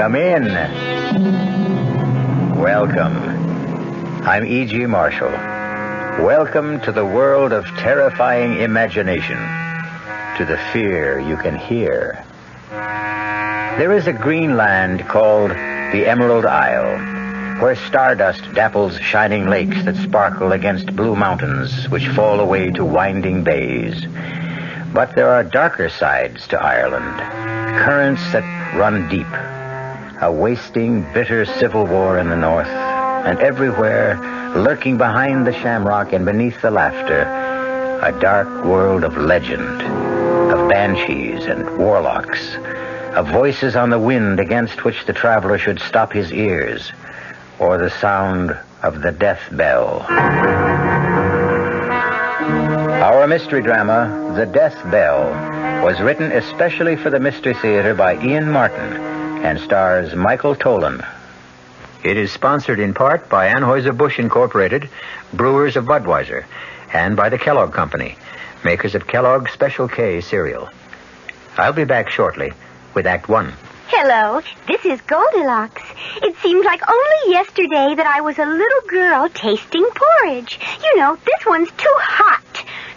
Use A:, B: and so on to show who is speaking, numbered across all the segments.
A: Come in. Welcome. I'm E.G. Marshall. Welcome to the world of terrifying imagination, to the fear you can hear. There is a green land called the Emerald Isle, where stardust dapples shining lakes that sparkle against blue mountains which fall away to winding bays. But there are darker sides to Ireland, currents that run deep, a wasting, bitter civil war in the north, and everywhere, lurking behind the shamrock and beneath the laughter, a dark world of legend, of banshees and warlocks, of voices on the wind against which the traveler should stop his ears, or the sound of the death bell. Our mystery drama, The Death Bell, was written especially for the Mystery Theater by Ian Martin and stars Michael Tolan. It is sponsored in part by Anheuser-Busch Incorporated, brewers of Budweiser, and by the Kellogg Company, makers of Kellogg's Special K cereal. I'll be back shortly with Act One.
B: Hello, this is Goldilocks. It seems like only yesterday that I was a little girl tasting porridge. You know, this one's too hot.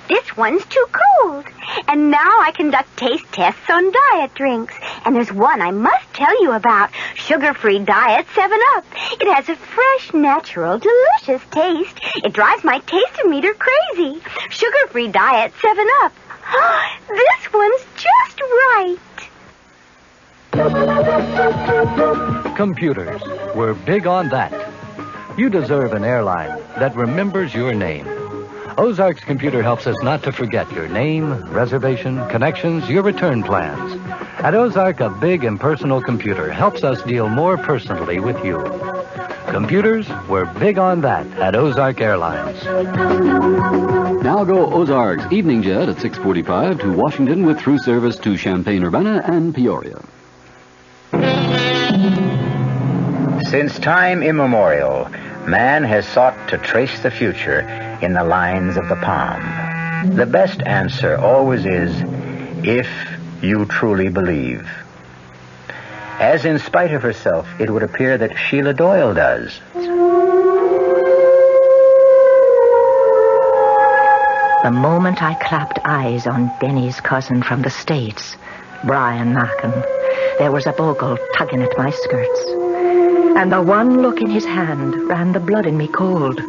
B: This one's too cold. And now I conduct taste tests on diet drinks. And there's one I must tell you about. Sugar-free diet 7-Up. It has a fresh, natural, delicious taste. It drives my taste-o-meter crazy. Sugar-free diet 7-Up. This one's just right.
C: Computers. We're big on that. You deserve an airline that remembers your name. Ozark's computer helps us not to forget your name, reservation, connections, your return plans. At Ozark, a big impersonal computer helps us deal more personally with you. Computers, we're big on that at Ozark Airlines.
D: Now go Ozark's evening jet at 6:45 to Washington with through service to Champaign-Urbana and Peoria.
A: Since time immemorial, man has sought to trace the future in the lines of the palm. The best answer always is, if you truly believe. As in spite of herself, it would appear that Sheila Doyle does.
E: The moment I clapped eyes on Denny's cousin from the States, Brian Mackin, there was a bogle tugging at my skirts. And the one look in his hand ran the blood in me cold,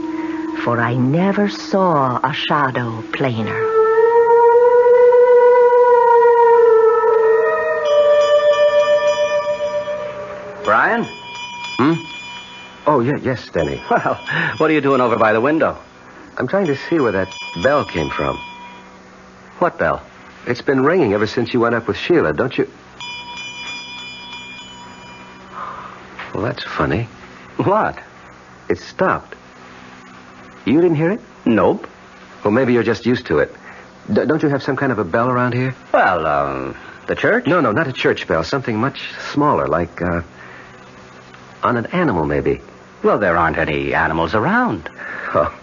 E: for I never saw a shadow plainer.
F: Brian?
G: Oh, yes, Denny.
F: Well, what are you doing over by the window?
G: I'm trying to see where that bell came from.
F: What bell?
G: It's been ringing ever since you went up with Sheila, don't you? Well, that's funny.
F: What?
G: It stopped. You didn't hear it?
F: Nope.
G: Well, maybe you're just used to it. Don't you have some kind of a bell around here?
F: Well, the church?
G: No, not a church bell. Something much smaller, like, on an animal, maybe.
F: Well, there aren't any animals around.
G: Oh,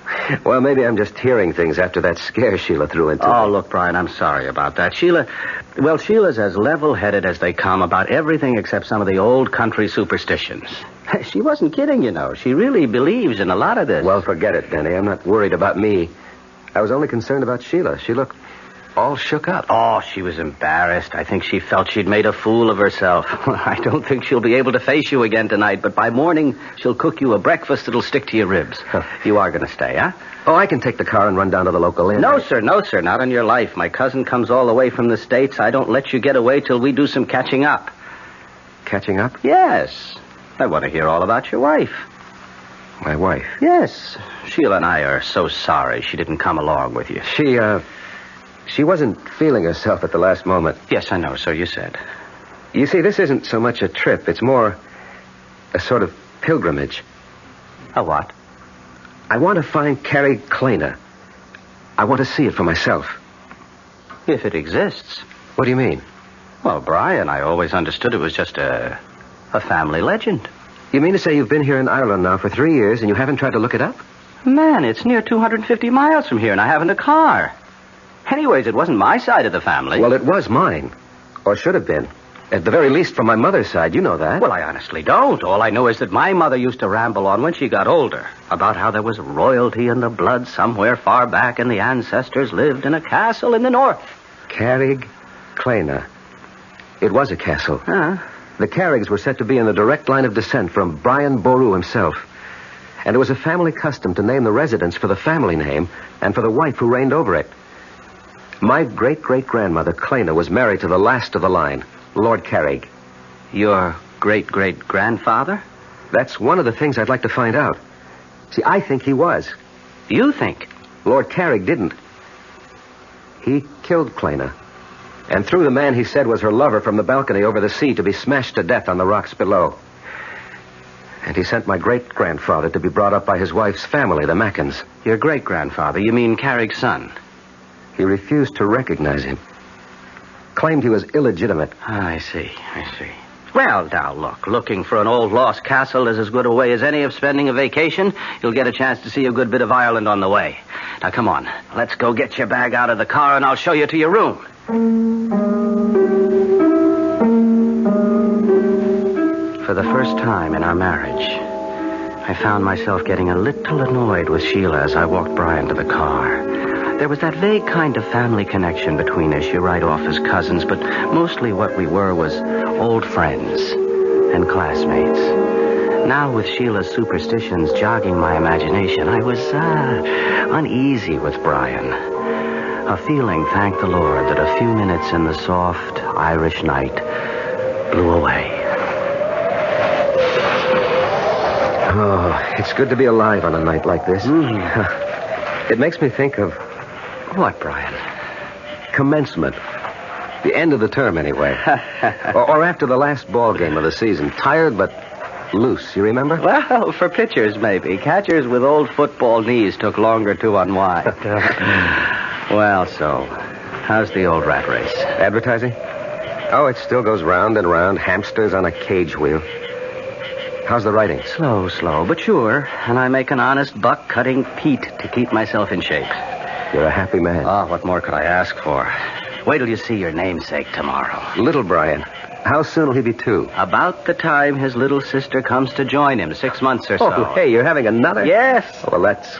G: well, maybe I'm just hearing things after that scare Sheila threw into me.
F: Oh, look, Brian, I'm sorry about that. Sheila's as level-headed as they come about everything except some of the old country superstitions. She wasn't kidding, you know. She really believes in a lot of this.
G: Well, forget it, Denny. I'm not worried about me. I was only concerned about Sheila. She looked all shook up.
F: Oh, she was embarrassed. I think she felt she'd made a fool of herself. I don't think she'll be able to face you again tonight, but by morning, she'll cook you a breakfast that'll stick to your ribs. You are going to stay, huh?
G: Oh, I can take the car and run down to the local inn.
F: No, sir, not on your life. My cousin comes all the way from the States. I don't let you get away till we do some catching up.
G: Catching up?
F: Yes. I want to hear all about your wife.
G: My wife?
F: Yes. Sheila and I are so sorry she didn't come along with you.
G: She wasn't feeling herself at the last moment.
F: Yes, I know, so you said.
G: You see, this isn't so much a trip. It's more a sort of pilgrimage.
F: A what?
G: I want to find Carrig Clena. I want to see it for myself.
F: If it exists.
G: What do you mean?
F: Well, Brian, I always understood it was just a family legend.
G: You mean to say you've been here in Ireland now for 3 years and you haven't tried to look it up?
F: Man, it's near 250 miles from here and I haven't a car. Anyways, it wasn't my side of the family.
G: Well, it was mine. Or should have been. At the very least from my mother's side. You know that.
F: Well, I honestly don't. All I know is that my mother used to ramble on when she got older about how there was royalty in the blood somewhere far back and the ancestors lived in a castle in the north.
G: Carrig, Clena. It was a castle.
F: Huh?
G: The Carrigs were said to be in the direct line of descent from Brian Boru himself. And it was a family custom to name the residence for the family name and for the wife who reigned over it. My great-great-grandmother, Clena, was married to the last of the line, Lord Carrig.
F: Your great-great-grandfather?
G: That's one of the things I'd like to find out. See, I think he was.
F: You think?
G: Lord Carrig didn't. He killed Clena and threw the man he said was her lover from the balcony over the sea to be smashed to death on the rocks below. And he sent my great-grandfather to be brought up by his wife's family, the Mackins.
F: Your great-grandfather? You mean Carrick's son?
G: He refused to recognize him. Claimed he was illegitimate.
F: I see. Well, now, look. Looking for an old lost castle is as good a way as any of spending a vacation. You'll get a chance to see a good bit of Ireland on the way. Now, come on. Let's go get your bag out of the car, and I'll show you to your room. For the first time in our marriage, I found myself getting a little annoyed with Sheila as I walked Brian to the car. There was that vague kind of family connection between us. You write off as cousins, but mostly what we were was old friends and classmates. Now, with Sheila's superstitions jogging my imagination, I was uneasy with Brian. A feeling, thank the Lord, that a few minutes in the soft Irish night blew away.
G: Oh, it's good to be alive on a night like this. It makes me think of...
F: What, Brian?
G: Commencement. The end of the term, anyway. or after the last ball game of the season. Tired, but loose, you remember?
F: Well, for pitchers, maybe. Catchers with old football knees took longer to unwind. Well, so, how's the old rat race?
G: Advertising? Oh, it still goes round and round. Hamsters on a cage wheel. How's the writing?
F: Slow, but sure. And I make an honest buck cutting peat to keep myself in shape.
G: You're a happy man.
F: Oh, what more could I ask for? Wait till you see your namesake tomorrow.
G: Little Brian. How soon will he be 2?
F: About the time his little sister comes to join him, 6 months or so.
G: Oh, hey, you're having another?
F: Yes.
G: Well, that's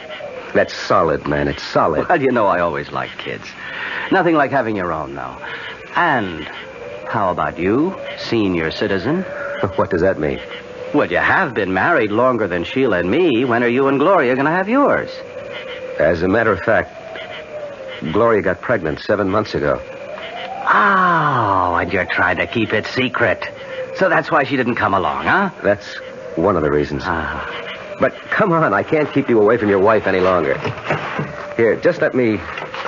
G: solid, man. It's solid.
F: Well, you know I always liked kids. Nothing like having your own, though. And how about you, senior citizen?
G: What does that mean?
F: Well, you have been married longer than Sheila and me. When are you and Gloria going to have yours?
G: As a matter of fact, Gloria got pregnant 7 months ago.
F: Oh, and you're trying to keep it secret. So that's why she didn't come along, huh?
G: That's one of the reasons. But come on, I can't keep you away from your wife any longer. Here, just let me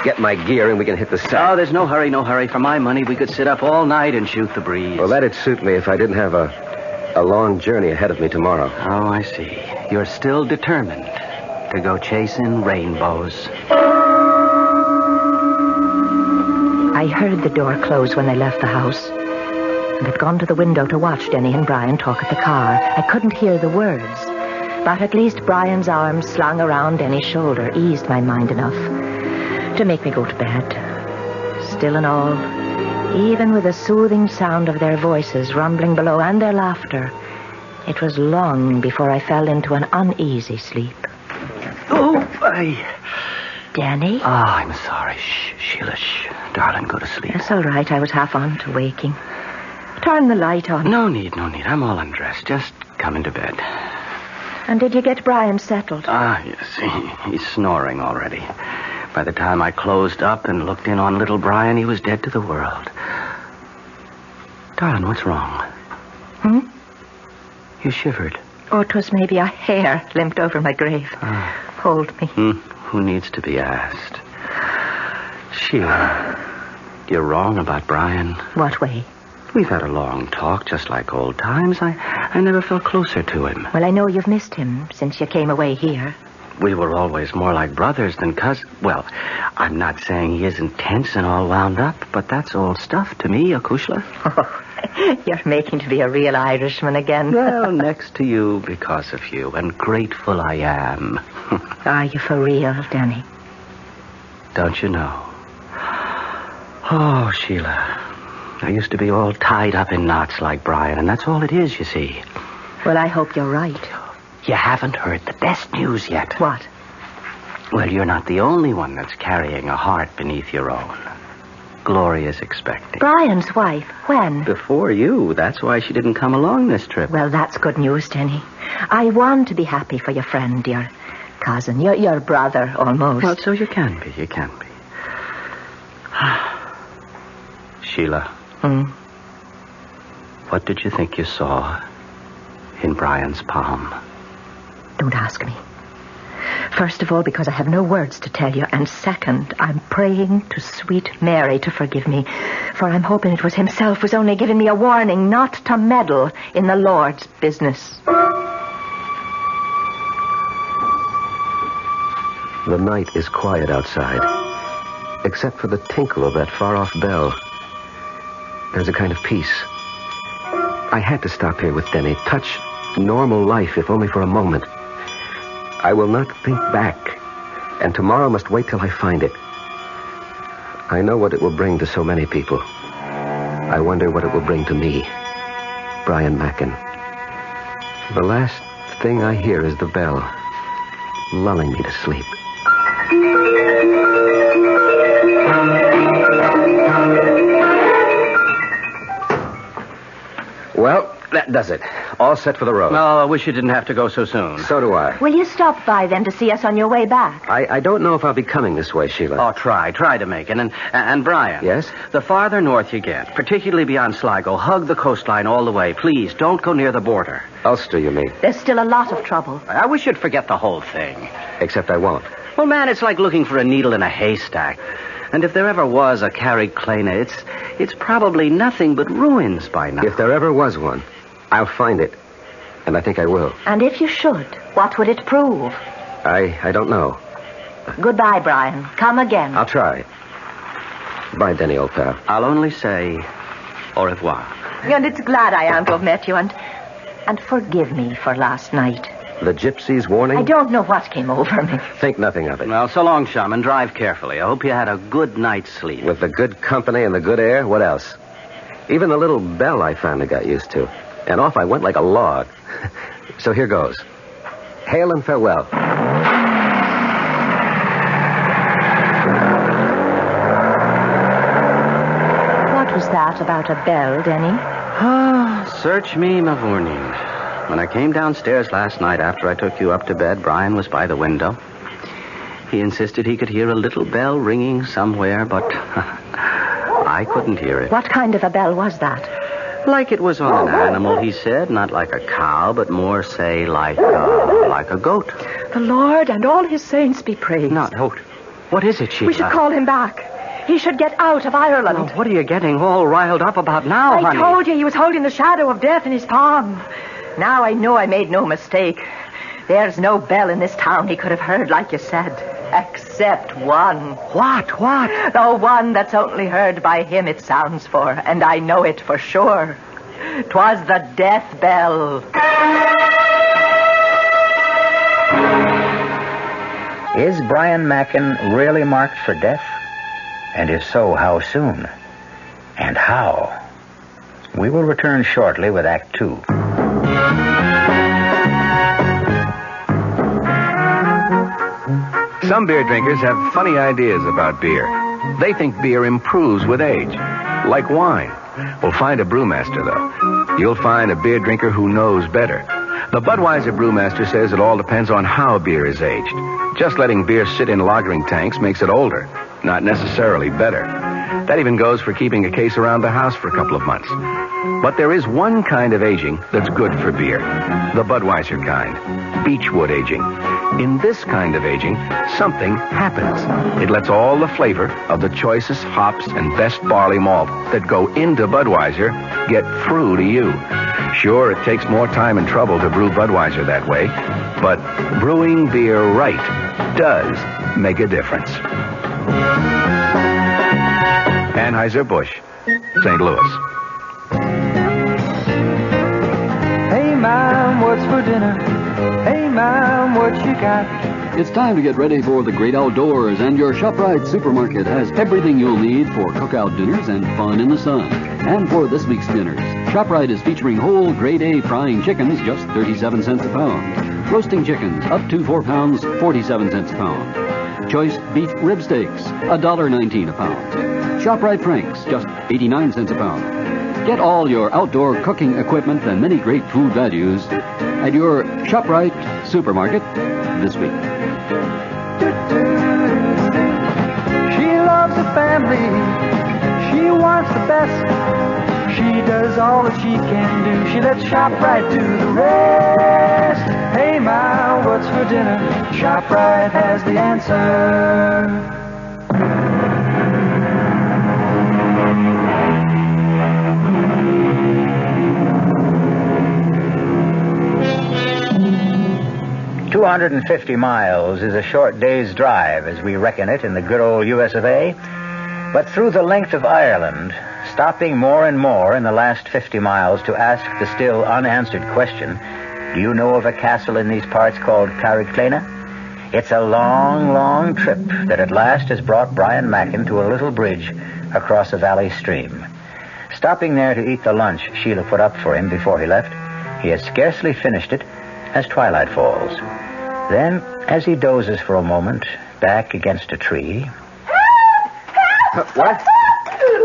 G: get my gear and we can hit the sack.
F: Oh, there's no hurry. For my money, we could sit up all night and shoot the breeze.
G: Well, that'd suit me if I didn't have a long journey ahead of me tomorrow.
F: Oh, I see. You're still determined to go chasing rainbows.
E: I heard the door close when they left the house, and had gone to the window to watch Denny and Brian talk at the car. I couldn't hear the words, but at least Brian's arms slung around Denny's shoulder eased my mind enough to make me go to bed. Still and all, even with the soothing sound of their voices rumbling below and their laughter, it was long before I fell into an uneasy sleep.
F: Oh,
E: Denny?
F: Oh, I'm sorry. Shh, Sheila, shh. Darling, go to sleep.
E: That's all right. I was half on to waking. Turn the light on.
F: No need. I'm all undressed. Just come into bed.
E: And did you get Brian settled?
F: Yes. He's snoring already. By the time I closed up and looked in on little Brian, he was dead to the world. Darling, what's wrong? You shivered.
E: Oh, 'twas maybe a hair limped over my grave. Hold me.
F: Who needs to be asked? Sheila, you're wrong about Brian.
E: What way?
F: We've had a long talk, just like old times. I never felt closer to him.
E: Well, I know you've missed him since you came away here.
F: We were always more like brothers than cousins. Well, I'm not saying he isn't tense and all wound up, but that's old stuff to me, Akushla.
E: Oh, you're making to be a real Irishman again.
F: Well, next to you because of you, and grateful I am.
E: Are you for real, Denny?
F: Don't you know? Oh, Sheila, I used to be all tied up in knots like Brian, and that's all it is, you see.
E: Well, I hope you're right.
F: You haven't heard the best news yet.
E: What?
F: Well, you're not the only one that's carrying a heart beneath your own. Gloria's expecting.
E: Brian's wife? When?
F: Before you. That's why she didn't come along this trip.
E: Well, that's good news, Denny. I want to be happy for your friend, your cousin, your brother, almost.
F: Well, so you can be. You can be. Sheila. What did you think you saw in Brian's palm?
E: Don't ask me. First of all, because I have no words to tell you. And second, I'm praying to sweet Mary to forgive me. For I'm hoping it was himself who's only giving me a warning not to meddle in the Lord's business.
G: The night is quiet outside, except for the tinkle of that far-off bell. There's a kind of peace. I had to stop here with Denny, touch normal life, if only for a moment. I will not think back, and tomorrow must wait till I find it. I know what it will bring to so many people. I wonder what it will bring to me, Brian Mackin. The last thing I hear is the bell, lulling me to sleep. Well, that does it. All set for the road.
F: Oh, I wish you didn't have to go so soon.
G: So do I.
E: Will you stop by then to see us on your way back?
G: I don't know if I'll be coming this way, Sheila.
F: Oh, try to make it. And Brian.
G: Yes?
F: The farther north you get, particularly beyond Sligo, hug the coastline all the way. Please, don't go near the border.
G: Ulster, you mean?
E: There's still a lot of trouble.
F: I wish you'd forget the whole thing.
G: Except I won't.
F: Well, man, it's like looking for a needle in a haystack. And if there ever was a Carrig Clena, it's probably nothing but ruins by now.
G: If there ever was one, I'll find it. And I think I will.
E: And if you should, what would it prove?
G: I don't know.
E: Goodbye, Brian. Come again.
G: I'll try. Bye, Denny, old pal.
F: I'll only say au revoir.
E: And it's glad I am to have met you, and forgive me for last night.
G: The gypsy's warning?
E: I don't know what came over me.
G: Think nothing of it.
F: Well, so long, chum, and drive carefully. I hope you had a good night's sleep.
G: With the good company and the good air, what else? Even the little bell I finally got used to. And off I went like a log. So here goes. Hail and farewell.
E: What was that about a bell, Denny?
F: Search me, Mavourneen. When I came downstairs last night after I took you up to bed, Brian was by the window. He insisted he could hear a little bell ringing somewhere, but I couldn't hear it.
E: What kind of a bell was that?
F: Like it was on an animal, he said. Not like a cow, but more, say, like a goat.
E: The Lord and all his saints be praised.
F: No, what is it, Sheila?
E: We should call him back. He should get out of Ireland.
F: Oh, what are you getting all riled up about now, honey?
E: I told you he was holding the shadow of death in his palm. Now I know I made no mistake. There's no bell in this town he could have heard, like you said. Except one.
F: What?
E: The one that's only heard by him it sounds for, and I know it for sure. 'Twas the death bell.
A: Is Brian Mackin really marked for death? And if so, how soon? And how? We will return shortly with Act 2.
H: Some beer drinkers have funny ideas about beer. They think beer improves with age, like wine. Well, find a brewmaster, though. You'll find a beer drinker who knows better. The Budweiser brewmaster says it all depends on how beer is aged. Just letting beer sit in lagering tanks makes it older, not necessarily better. That even goes for keeping a case around the house for a couple of months. But there is one kind of aging that's good for beer. The Budweiser kind. Beechwood aging. In this kind of aging, something happens. It lets all the flavor of the choicest hops and best barley malt that go into Budweiser get through to you. Sure, it takes more time and trouble to brew Budweiser that way, but brewing beer right does make a difference. Anheuser-Busch, St. Louis.
I: Hey, Mom, what's for dinner? Hey, Mom, what you got?
D: It's time to get ready for the great outdoors, and your Shoprite supermarket has everything you'll need for cookout dinners and fun in the sun. And for this week's dinners, Shoprite is featuring whole grade A frying chickens, just 37 cents a pound. Roasting chickens, up to 4 pounds, 47 cents a pound. Choice beef rib steaks, $1.19 a pound. Shoprite Franks, just 89 cents a pound. Get all your outdoor cooking equipment and many great food values at your Shoprite supermarket this week.
I: She loves the family. She wants the best. She does all that she can do. She lets Shoprite do the rest. Hey, Ma, what's for dinner? Shoprite has the answer.
A: 250 miles is a short day's drive as we reckon it in the good old US of A. But through the length of Ireland, stopping more and more in the last 50 miles to ask the still unanswered question, do you know of a castle in these parts called Carrig, Clena? It's a long, long trip that at last has brought Brian Mackin to a little bridge across a valley stream. Stopping there to eat the lunch Sheila put up for him before he left, he has scarcely finished it as twilight falls. Then, as he dozes for a moment, back against a tree...
G: What?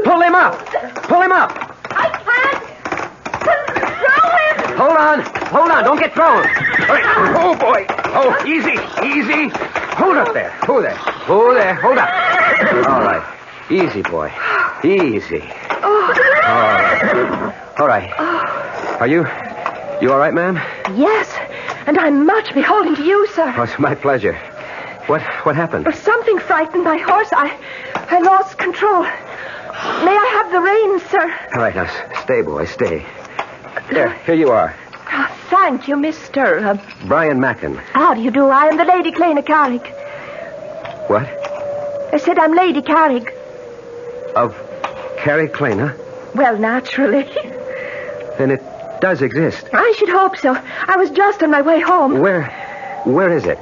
G: Pull him up! Pull him up!
B: I can't control him!
G: Hold on, don't get thrown! Oh, boy! Oh, easy! Hold up there! Hold up! All right. Easy, boy. Easy. All right. Are you all right, ma'am?
E: Yes, and I'm much beholden to you, sir.
G: Oh, it's my pleasure. What happened?
E: Well, something frightened my horse. I lost control. May I have the reins, sir?
G: All right, now, stay, boy, stay. Here you are.
E: Oh, thank you, Mr.
G: Brian Mackin.
E: How do you do? I am the Lady Clena Carrick.
G: What?
E: I said I'm Lady Carrick.
G: Of Carrick, Clena?
E: Well, naturally.
G: Then it does exist.
E: I should hope so. I was just on my way home.
G: Where is it?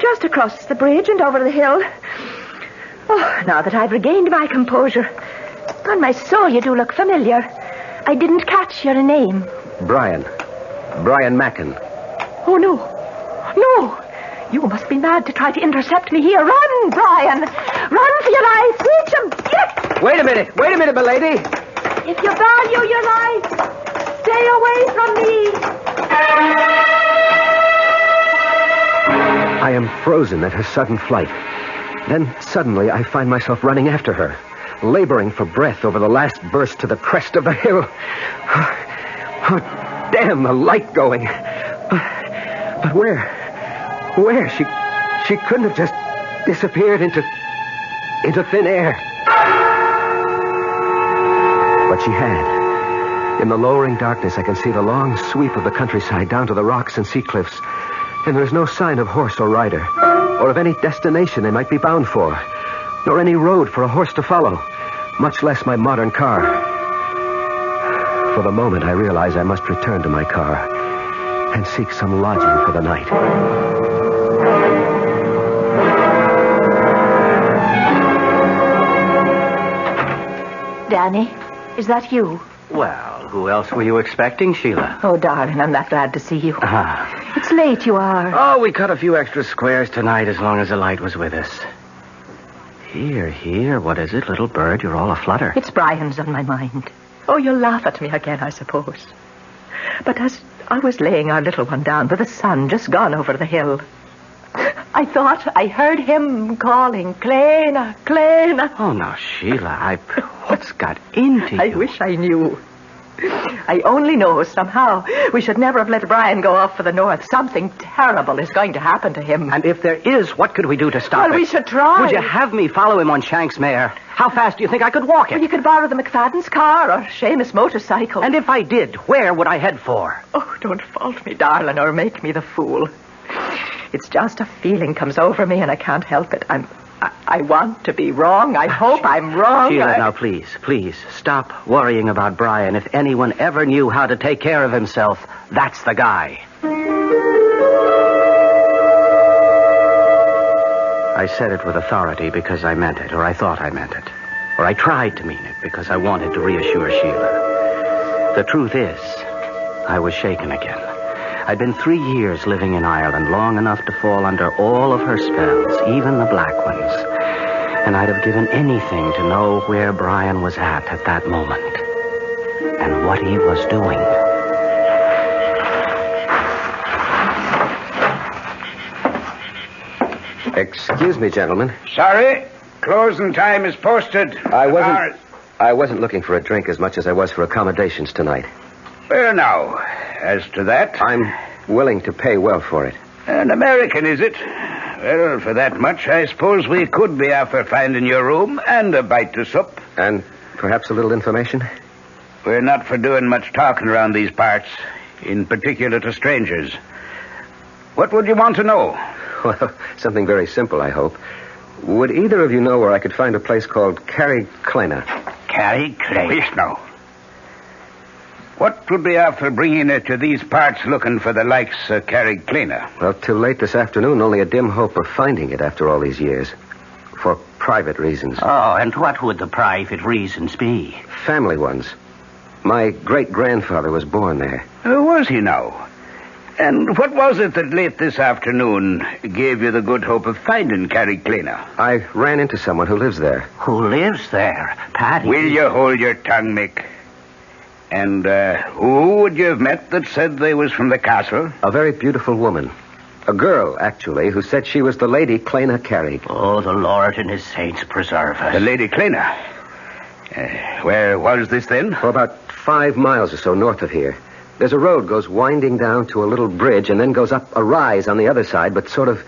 E: Just across the bridge and over the hill. Oh, now that I've regained my composure. On my soul, you do look familiar. I didn't catch your name.
G: Brian Mackin.
E: Oh, no. You must be mad to try to intercept me here. Run, Brian. Run for your life. Reach him. Get.
G: Wait a minute, my lady.
E: If you value your life, stay away from me.
G: I am frozen at her sudden flight. Then suddenly I find myself running after her, laboring for breath over the last burst to the crest of the hill. Oh, damn, the light going. But where? She couldn't have just disappeared into thin air. But she had. In the lowering darkness, I can see the long sweep of the countryside down to the rocks and sea cliffs. And there's no sign of horse or rider, or of any destination they might be bound for, nor any road for a horse to follow, much less my modern car. For the moment, I realize I must return to my car and seek some lodging for the night.
E: Danny, is that you?
F: Well, who else were you expecting, Sheila?
E: Oh, darling, I'm that glad to see you.
F: Ah.
E: It's late you are.
F: Oh, we cut a few extra squares tonight as long as the light was with us. Here, what is it, little bird? You're all aflutter.
E: It's Brian's on my mind. Oh, you'll laugh at me again, I suppose. But as I was laying our little one down with the sun just gone over the hill, I thought I heard him calling, Clena, Clena.
F: Oh, now, Sheila, what's got into you?
E: I wish I knew. I only know somehow we should never have let Brian go off for the north. Something terrible is going to happen to him.
F: And if there is, what could we do to stop it?
E: Well, we should try.
F: Would you have me follow him on Shank's mare? How fast do you think I could walk it?
E: Well, you could borrow the McFadden's car or Seamus' motorcycle.
F: And if I did, where would I head for?
E: Oh, don't fault me, darling, or make me the fool. It's just a feeling comes over me and I can't help it. I want to be wrong. I hope I'm wrong.
F: Sheila, now please, stop worrying about Brian. If anyone ever knew how to take care of himself, that's the guy. I said it with authority because I meant it, or I thought I meant it. Or I tried to mean it because I wanted to reassure Sheila. The truth is, I was shaken again. I'd been 3 years living in Ireland, long enough to fall under all of her spells, even the black ones. And I'd have given anything to know where Brian was at that moment. And what he was doing.
G: Excuse me, gentlemen.
J: Sorry. Closing time is posted.
G: I wasn't looking for a drink as much as I was for accommodations tonight.
J: Well, now, as to that...
G: I'm willing to pay well for it.
J: An American, is it? Well, for that much, I suppose we could be after finding your room and a bite to sup.
G: And perhaps a little information?
J: We're not for doing much talking around these parts, in particular to strangers. What would you want to know?
G: Well, something very simple, I hope. Would either of you know where I could find a place called Carrig, Clena?
J: Carrig, Clena? Yes, no. What would be after bringing it to these parts looking for the likes of Carrig, Clena?
G: Well, till late this afternoon, only a dim hope of finding it after all these years. For private reasons.
F: Oh, and what would the private reasons be?
G: Family ones. My great-grandfather was born there.
J: Was he now? And what was it that late this afternoon gave you the good hope of finding Carrig, Clena?
G: I ran into someone who lives there.
F: Who lives there? Paddy?
J: Will you hold your tongue, Mick? And who would you have met that said they was from the castle?
G: A very beautiful woman. A girl, actually, who said she was the Lady Clena Carrig.
F: Oh, the Lord and his saints preserve us.
J: The Lady Clena? Where was this then?
G: For about 5 miles or so north of here. There's a road goes winding down to a little bridge and then goes up a rise on the other side, but sort of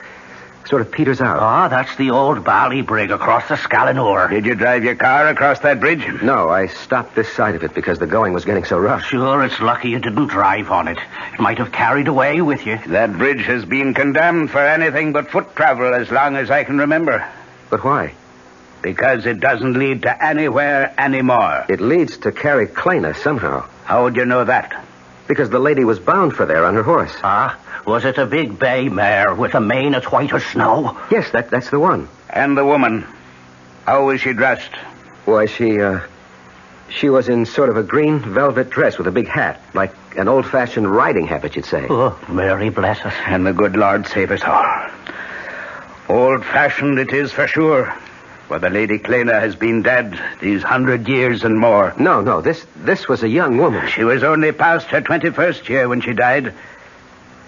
G: peters out.
F: Oh, that's the old Ballybrig across the Scallanore.
J: Did you drive your car across that bridge?
G: No, I stopped this side of it because the going was getting so rough.
F: Sure, it's lucky you didn't drive on it. It might have carried away with you.
J: That bridge has been condemned for anything but foot travel as long as I can remember.
G: But why?
J: Because it doesn't lead to anywhere anymore.
G: It leads to Carrig, Clena somehow.
J: How would you know that?
G: Because the lady was bound for there on her horse.
F: Ah, was it a big bay mare with a mane as white as snow?
G: Yes, that's the one.
J: And the woman, how was she dressed?
G: Why, she was in sort of a green velvet dress with a big hat, like an old-fashioned riding habit, you'd say.
F: Oh, Mary bless us.
J: And the good Lord save us all. Old-fashioned it is for sure. For the Lady Clena has been dead these 100 years and more.
G: No, this was a young woman.
J: She was only past her 21st year when she died.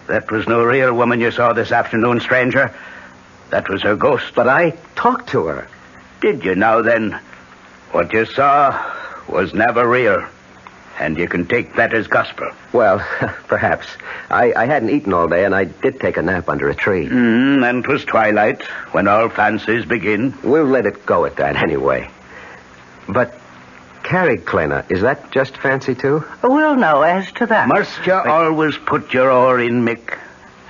J: That was no real woman you saw this afternoon, stranger. That was her ghost.
G: But I talked to her.
J: Did you now, then? What you saw was never real. And you can take that as gospel.
G: Well, perhaps. I hadn't eaten all day, and I did take a nap under a tree.
J: And 'twas twilight, when all fancies begin.
G: We'll let it go at that, anyway. But Carrig, Clena, is that just fancy, too?
F: Well, now, as to that...
J: Must you always put your oar in, Mick?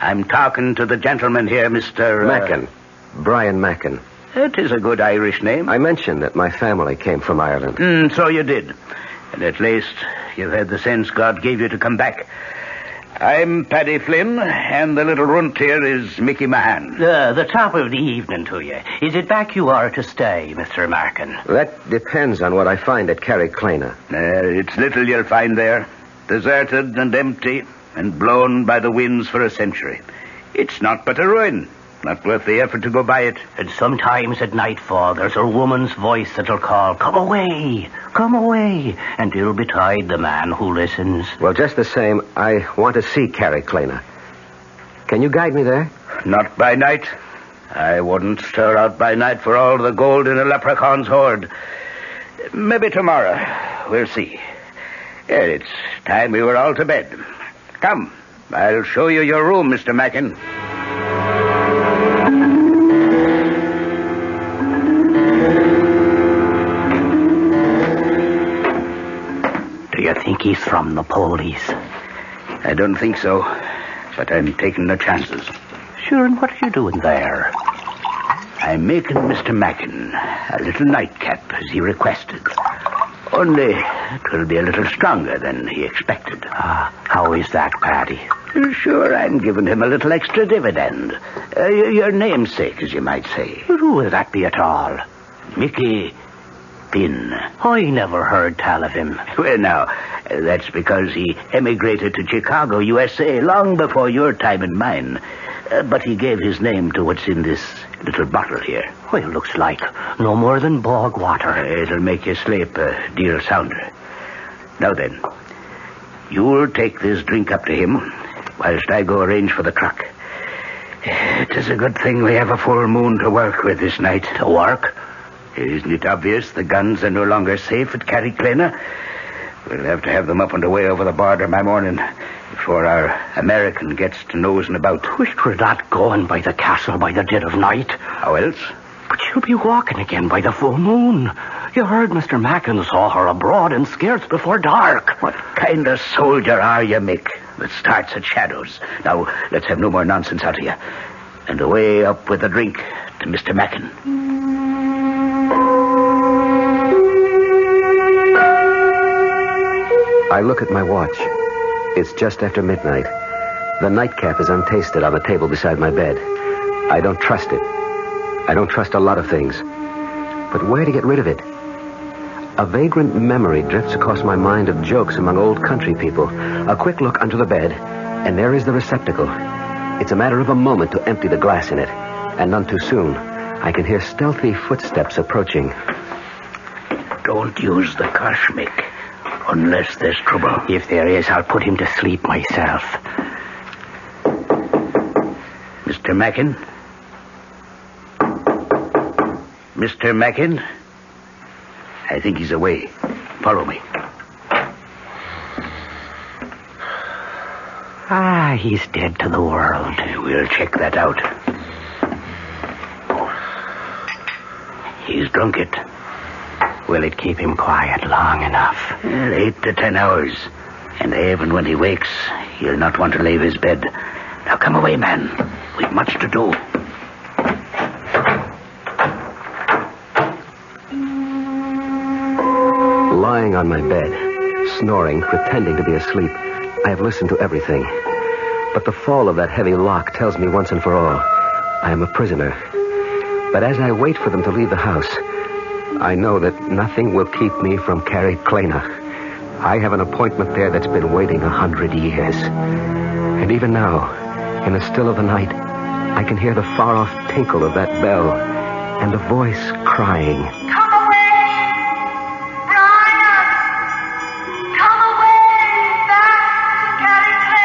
J: I'm talking to the gentleman here, Mr...
G: Mackin. Brian Mackin.
J: It is a good Irish name.
G: I mentioned that my family came from Ireland.
J: So you did. And at least you've had the sense God gave you to come back. I'm Paddy Flynn, and the little runt here is Mickey Mahan.
F: The top of the evening to you. Is it back you are to stay, Mr. Markin?
G: That depends on what I find at Carrig, Clena.
J: It's little you'll find there. Deserted and empty, and blown by the winds for a century. It's not but a ruin. Not worth the effort to go by it.
F: And sometimes at nightfall, there's a woman's voice that'll call, come away, and ill betide the man who listens.
G: Well, just the same, I want to see Carrig, Clena. Can you guide me there?
J: Not by night. I wouldn't stir out by night for all the gold in a leprechaun's hoard. Maybe tomorrow. We'll see. It's time we were all to bed. Come, I'll show you your room, Mr. Mackin.
F: Do you think he's from the police?
J: I don't think so, but I'm taking the chances.
F: Sure, and what are you doing there?
J: I'm making Mr. Mackin a little nightcap, as he requested. Only it'll be a little stronger than he expected.
F: How is that, Paddy?
J: Sure, I'm giving him a little extra dividend. Your namesake, as you might say.
F: Who will that be at all?
J: Mickey been?
F: I never heard tell of him.
J: Well, now, that's because he emigrated to Chicago, USA, long before your time and mine. But he gave his name to what's in this little bottle here.
F: Well, looks like no more than bog water.
J: It'll make you sleep a deal sounder. Now then, you'll take this drink up to him, whilst I go arrange for the truck. It is a good thing we have a full moon to work with this night.
F: To work?
J: Isn't it obvious the guns are no longer safe at Carrick, Clena? We'll have to have them up and away over the border by morning before our American gets to nosing about.
F: Wish we're not going by the castle by the dead of night.
J: How else?
F: But she'll be walking again by the full moon. You heard Mr. Mackin saw her abroad in skirts before dark.
J: What kind of soldier are you, Mick, that starts at shadows? Now, let's have no more nonsense out of you. And away up with the drink to Mr. Mackin.
G: I look at my watch. It's just after midnight. The nightcap is untasted on the table beside my bed. I don't trust it. I don't trust a lot of things. But where to get rid of it? A vagrant memory drifts across my mind of jokes among old country people. A quick look under the bed, and there is the receptacle. It's a matter of a moment to empty the glass in it. And none too soon. I can hear stealthy footsteps approaching.
J: Don't use the curse, Mick. Unless there's trouble.
F: If there is, I'll put him to sleep myself.
J: Mr. Mackin? Mr. Mackin? I think he's away. Follow me.
F: He's dead to the world.
J: We'll check that out. He's drunk it.
F: Will it keep him quiet long enough?
J: 8 to 10 hours. And even when he wakes, he'll not want to leave his bed. Now come away, man. We've much to do.
G: Lying on my bed, snoring, pretending to be asleep, I have listened to everything. But the fall of that heavy lock tells me once and for all, I am a prisoner. But as I wait for them to leave the house, I know that nothing will keep me from Carrig, Clena. I have an appointment there that's been waiting 100 years. And even now, in the still of the night, I can hear the far-off tinkle of that bell and a voice crying.
B: Come away, Brian! Come away back to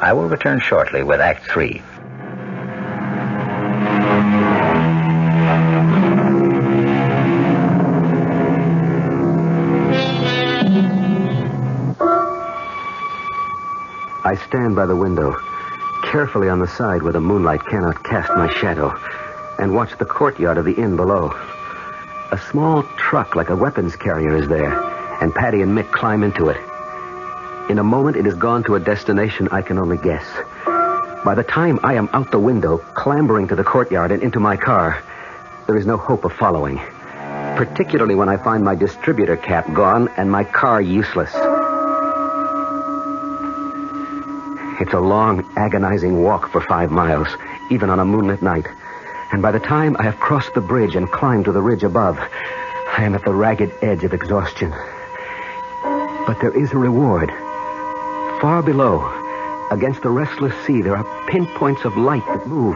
A: I will return shortly with Act 3.
G: I stand by the window, carefully on the side where the moonlight cannot cast my shadow, and watch the courtyard of the inn below. A small truck like a weapons carrier is there, and Paddy and Mick climb into it. In a moment, it has gone to a destination I can only guess. By the time I am out the window, clambering to the courtyard and into my car, there is no hope of following, particularly when I find my distributor cap gone and my car useless. It's a long, agonizing walk for 5 miles, even on a moonlit night. And by the time I have crossed the bridge and climbed to the ridge above, I am at the ragged edge of exhaustion. But there is a reward. Far below, against the restless sea, there are pinpoints of light that move.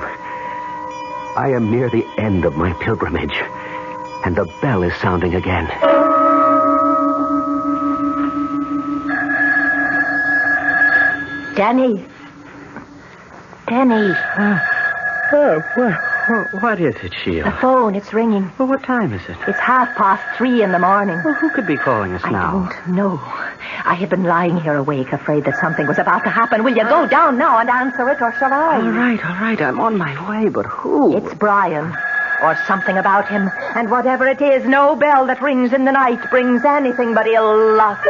G: I am near the end of my pilgrimage, and the bell is sounding again.
E: Denny. Denny.
F: What is it, Sheila?
E: The phone, it's ringing.
F: Well, what time is it?
E: It's 3:30 in the morning.
F: Well, who could be calling us now?
E: I don't know. I have been lying here awake, afraid that something was about to happen. Will you go down now and answer it, or shall I?
F: All right. I'm on my way, but who?
E: It's Brian, or something about him. And whatever it is, no bell that rings in the night brings anything but ill luck.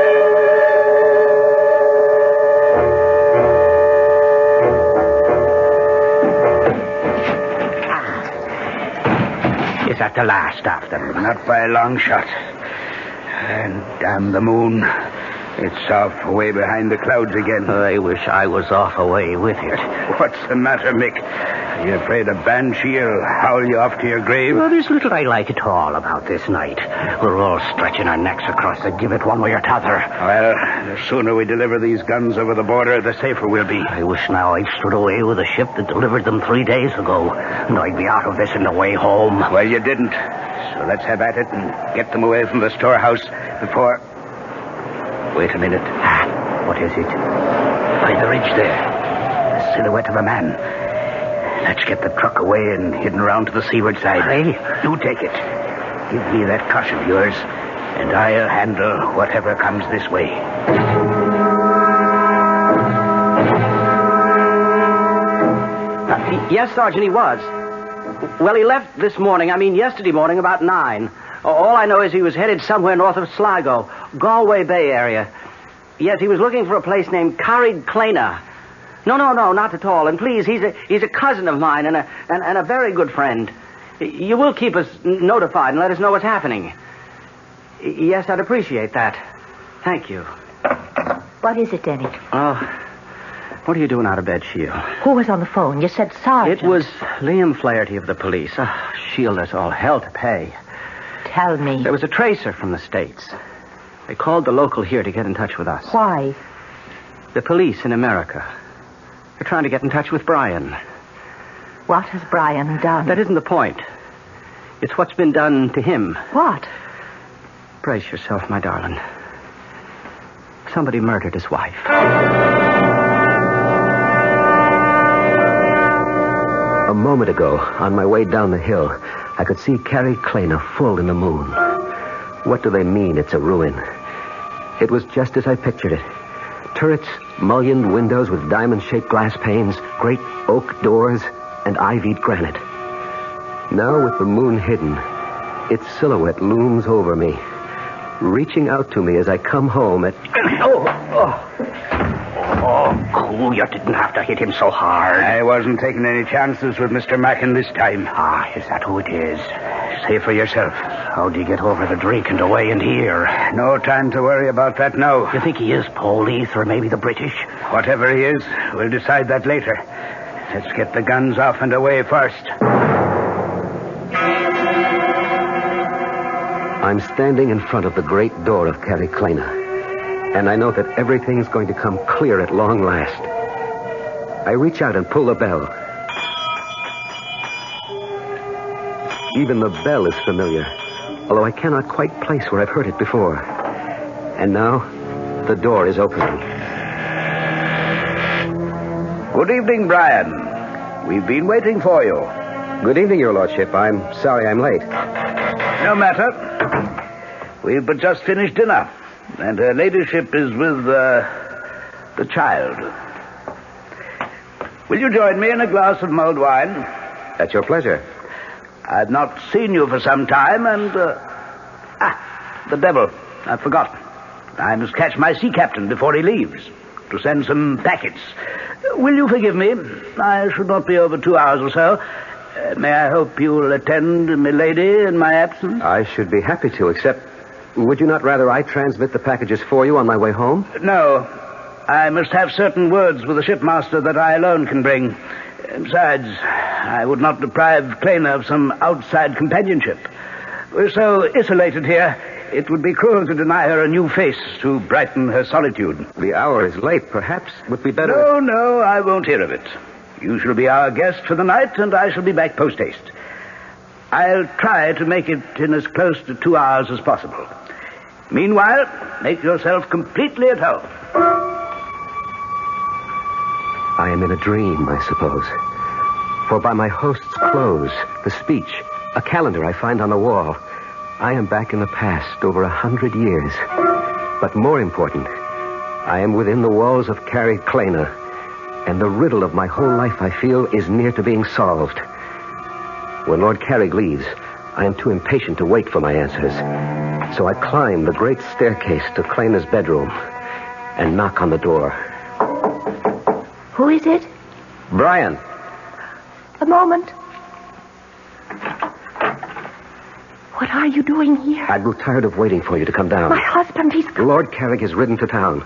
J: Is that the last of them? Not by a long shot. And damn the moon. It's off away behind the clouds again.
F: I wish I was off away with it.
J: What's the matter, Mick? Are you afraid a banshee will howl you off to your grave?
F: Well, there's little I like at all about this night. We're all stretching our necks across the gibbet one way or t'other.
J: Well, the sooner we deliver these guns over the border, the safer we'll be.
F: I wish now I'd stood away with a ship that delivered them 3 days ago. And I'd be out of this on the way home.
J: Well, you didn't. So let's have at it and get them away from the storehouse before... Wait a minute.
F: What is it?
J: By the ridge there. The silhouette of a man. Let's get the truck away and hidden around to the seaward side.
F: Hey?
J: You take it. Give me that cush of yours, and I'll handle whatever comes this way.
F: Yes, Sergeant, he was. Well, he left yesterday morning about 9. All I know is he was headed somewhere north of Sligo, Galway Bay area. Yes, he was looking for a place named Carrig, Clena. No, not at all. And please, he's a cousin of mine and a very good friend. You will keep us notified and let us know what's happening. Yes, I'd appreciate that. Thank you.
E: What is it, Denny?
F: Oh, what are you doing out of bed, Sheila?
E: Who was on the phone? You said Sergeant.
F: It was Liam Flaherty of the police. Oh, Sheila, there's all hell to pay.
E: Tell me.
F: There was a tracer from the States. They called the local here to get in touch with us.
E: Why?
F: The police in America. They're trying to get in touch with Brian.
E: What has Brian done?
F: That isn't the point. It's what's been done to him.
E: What?
F: Brace yourself, my darling. Somebody murdered his wife.
G: A moment ago, on my way down the hill, I could see Carrick Clena full in the moon. What do they mean it's a ruin? It was just as I pictured it. Turrets, mullioned windows with diamond-shaped glass panes, great oak doors, and ivied granite. Now, with the moon hidden, its silhouette looms over me, reaching out to me as I come home at...
F: Oh, cool. You didn't have to hit him so hard.
J: I wasn't taking any chances with Mr. Mackin this time.
F: Ah, is that who it is?
J: Say for yourself.
F: How'd you get over the drink and away and here?
J: No time to worry about that now.
F: You think he is police or maybe the British?
J: Whatever he is, we'll decide that later. Let's get the guns off and away first.
G: I'm standing in front of the great door of Carrick Clena, and I know that everything's going to come clear at long last. I reach out and pull the bell. Even the bell is familiar, although I cannot quite place where I've heard it before. And now, the door is opening.
J: Good evening, Brian. We've been waiting for you.
G: Good evening, Your Lordship. I'm sorry I'm late.
J: No matter. We've but just finished dinner, and her ladyship is with the child. Will you join me in a glass of mulled wine?
G: At your pleasure.
J: I've not seen you for some time, and... the devil. I forgot. I must catch my sea captain before he leaves to send some packets. Will you forgive me? I should not be over 2 hours or so. May I hope you'll attend milady in my absence?
G: I should be happy to, except... Would you not rather I transmit the packages for you on my way home?
J: No. I must have certain words with the shipmaster that I alone can bring. Besides, I would not deprive Clena of some outside companionship. We're so isolated here, it would be cruel to deny her a new face to brighten her solitude.
G: The hour is late. Perhaps it would be better...
J: No, I won't hear of it. You shall be our guest for the night, and I shall be back post-haste. I'll try to make it in as close to 2 hours as possible. Meanwhile, make yourself completely at home.
G: I am in a dream, I suppose. For by my host's clothes, the speech, a calendar I find on the wall, I am back in the past over 100 years. But more important, I am within the walls of Carrick Clena, and the riddle of my whole life, I feel, is near to being solved. When Lord Carrig leaves, I am too impatient to wait for my answers. So I climb the great staircase to Clena's bedroom and knock on the door.
E: Who is it?
G: Brian.
E: A moment. What are you doing here?
G: I grew tired of waiting for you to come down.
E: My husband, he's...
G: Lord Carrig has ridden to town.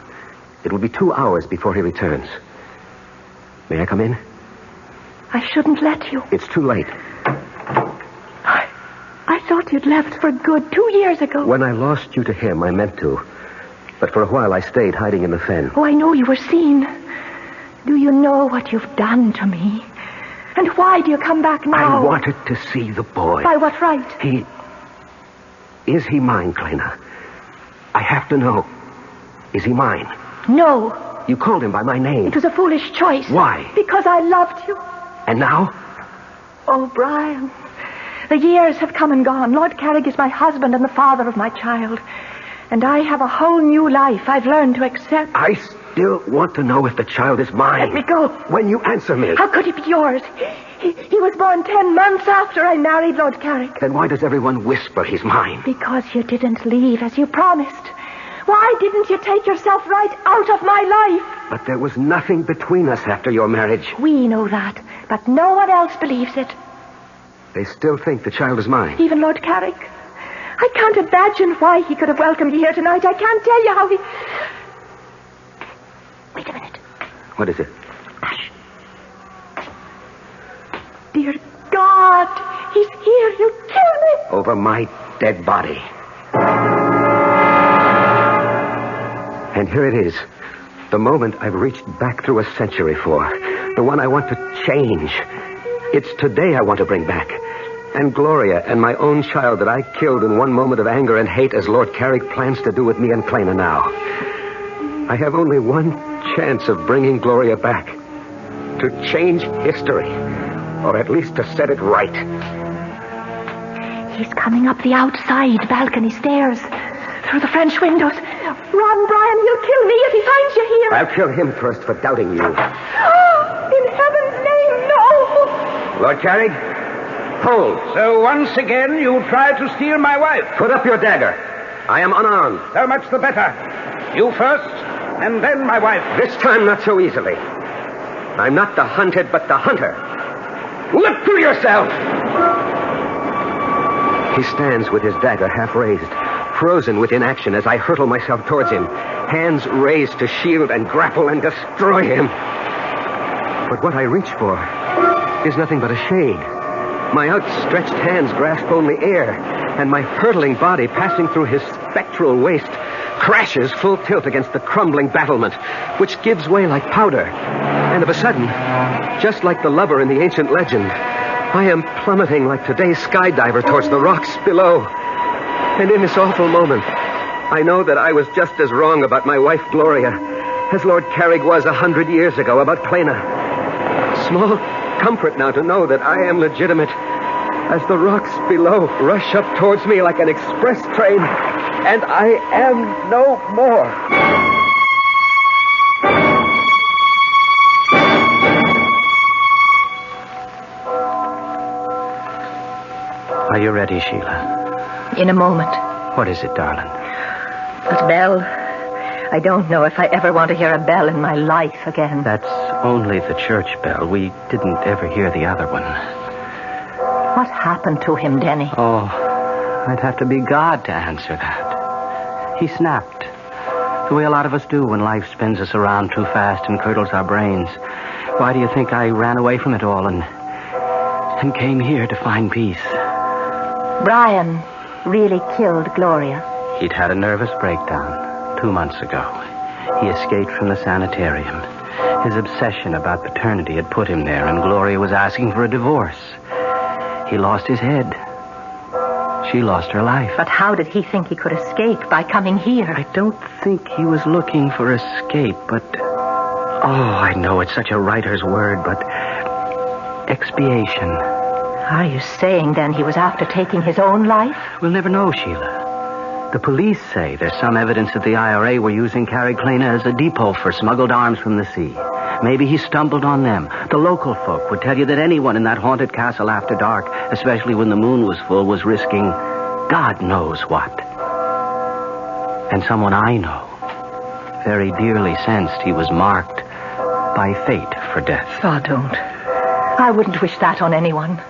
G: It will be 2 hours before he returns. May I come in?
E: I shouldn't let you.
G: It's too late.
E: I thought you'd left for good 2 years ago.
G: When I lost you to him, I meant to. But for a while, I stayed hiding in the fen.
E: Oh, I know you were seen. Do you know what you've done to me? And why do you come back now?
G: I wanted to see the boy.
E: By what right?
G: Is he mine, Clena? I have to know. Is he mine?
E: No.
G: You called him by my name.
E: It was a foolish choice.
G: Why?
E: Because I loved you.
G: And now?
E: Oh, Brian. The years have come and gone. Lord Carrig is my husband and the father of my child. And I have a whole new life I've learned to accept.
G: I still want to know if the child is mine.
E: Let me go.
G: When you answer me.
E: How could he be yours? He was born 10 months after I married Lord Carrick.
G: Then why does everyone whisper he's mine?
E: Because you didn't leave as you promised. Why didn't you take yourself right out of my life?
G: But there was nothing between us after your marriage.
E: We know that, but no one else believes it.
G: They still think the child is mine.
E: Even Lord Carrick. I can't imagine why he could have welcomed you here tonight. I can't tell you how he... Wait a minute.
G: What is it?
E: Hush. Dear God, he's here. You killed me.
G: Over my dead body. And here it is. The moment I've reached back through a century for. The one I want to change. It's today I want to bring back. And Gloria and my own child that I killed in one moment of anger and hate as Lord Carrig plans to do with me and Clena now. I have only one chance of bringing Gloria back. To change history. Or at least to set it right.
E: He's coming up the outside balcony stairs. Through the French windows. Run, Brian, he'll kill me if he finds you here.
G: I'll kill him first for doubting you.
E: Oh, in heaven's name, no.
G: Lord Carrig, hold.
J: So once again you tried to steal my wife.
G: Put up your dagger. I am unarmed.
J: So much the better. You first, and then my wife.
G: This time not so easily. I'm not the hunted, but the hunter. Look to yourself! He stands with his dagger half raised, frozen with inaction as I hurtle myself towards him, hands raised to shield and grapple and destroy him. But what I reach for is nothing but a shade. My outstretched hands grasp only air, and my hurtling body passing through his spectral waist crashes full tilt against the crumbling battlement, which gives way like powder. And of a sudden, just like the lover in the ancient legend, I am plummeting like today's skydiver towards the rocks below. And in this awful moment, I know that I was just as wrong about my wife, Gloria, as Lord Carrig was 100 years ago about Clena. Small comfort now to know that I am legitimate as the rocks below rush up towards me like an express train, and I am no more.
F: Are you ready, Sheila?
E: In a moment.
F: What is it, darling?
E: That bell. I don't know if I ever want to hear a bell in my life again.
F: That's only the church bell. We didn't ever hear the other one.
E: What happened to him, Denny?
F: Oh, I'd have to be God to answer that. He snapped. The way a lot of us do when life spins us around too fast and curdles our brains. Why do you think I ran away from it all and came here to find peace?
E: Brian really killed Gloria.
F: He'd had a nervous breakdown 2 months ago. He escaped from the sanitarium. His obsession about paternity had put him there, and Gloria was asking for a divorce. He lost his head. She lost her life.
E: But how did he think he could escape by coming here?
F: I don't think he was looking for escape, but... Oh, I know it's such a writer's word, but... expiation.
E: Are you saying, then, he was after taking his own life?
F: We'll never know, Sheila. The police say there's some evidence that the IRA were using Carrig Clena as a depot for smuggled arms from the sea. Maybe he stumbled on them. The local folk would tell you that anyone in that haunted castle after dark, especially when the moon was full, was risking God knows what. And someone I know very dearly sensed he was marked by fate for death.
E: Oh, don't. I wouldn't wish that on anyone.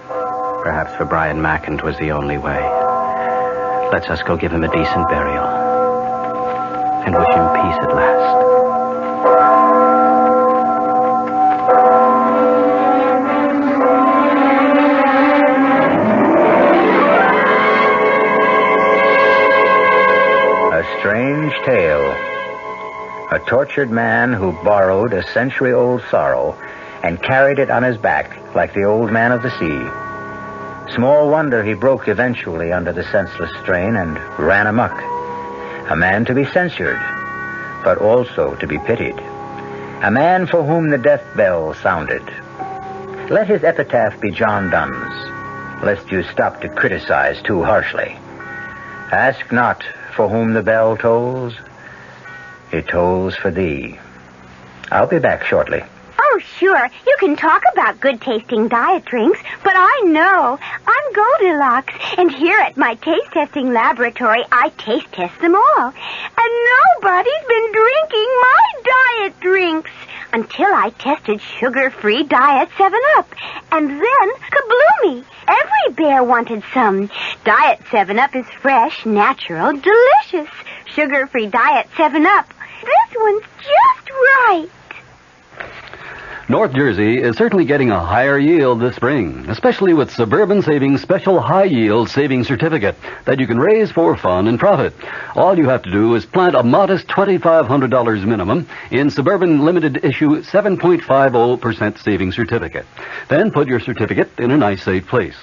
F: Perhaps for Brian Mack it was the only way. Let's us go give him a decent burial. And wish him peace at last.
A: A strange tale. A tortured man who borrowed a century-old sorrow and carried it on his back like the old man of the sea. Small wonder he broke eventually under the senseless strain and ran amok. A man to be censured, but also to be pitied. A man for whom the death bell sounded. Let his epitaph be John Donne's, lest you stop to criticize too harshly. Ask not for whom the bell tolls. It tolls for thee. I'll be back shortly.
B: Oh, sure. You can talk about good-tasting diet drinks, but I know. I'm Goldilocks, and here at my taste-testing laboratory, I taste-test them all. And nobody's been drinking my diet drinks until I tested sugar-free Diet 7-Up. And then, kabloomy! Every bear wanted some. Diet 7-Up is fresh, natural, delicious. Sugar-free Diet 7-Up. This one's just right.
D: North Jersey is certainly getting a higher yield this spring, especially with Suburban Savings Special High Yield Savings Certificate that you can raise for fun and profit. All you have to do is plant a modest $2,500 minimum in Suburban Limited Issue 7.50% Savings Certificate. Then put your certificate in a nice safe place.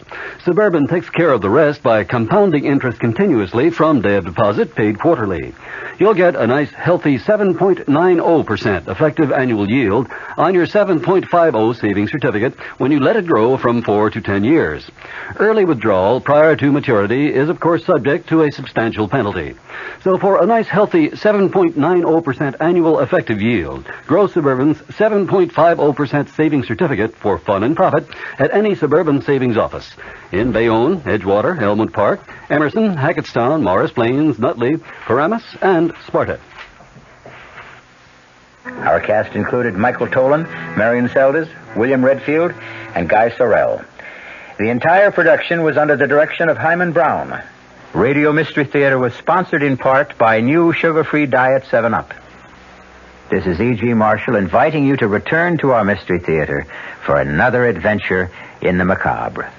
D: Suburban takes care of the rest by compounding interest continuously from day of deposit paid quarterly. You'll get a nice healthy 7.90% effective annual yield on your 7.50 savings certificate when you let it grow from 4 to 10 years. Early withdrawal prior to maturity is, of course, subject to a substantial penalty. So for a nice healthy 7.90% annual effective yield, grow Suburban's 7.50% savings certificate for fun and profit at any Suburban Savings office in Bayonne, Edgewater, Elmwood Park, Emerson, Hackettstown, Morris Plains, Nutley, Paramus, and Sparta.
A: Our cast included Michael Tolan, Marion Seldes, William Redfield, and Guy Sorrell. The entire production was under the direction of Himan Brown. Radio Mystery Theater was sponsored in part by new sugar-free Diet 7-Up. This is E.G. Marshall inviting you to return to our Mystery Theater for another adventure in the macabre.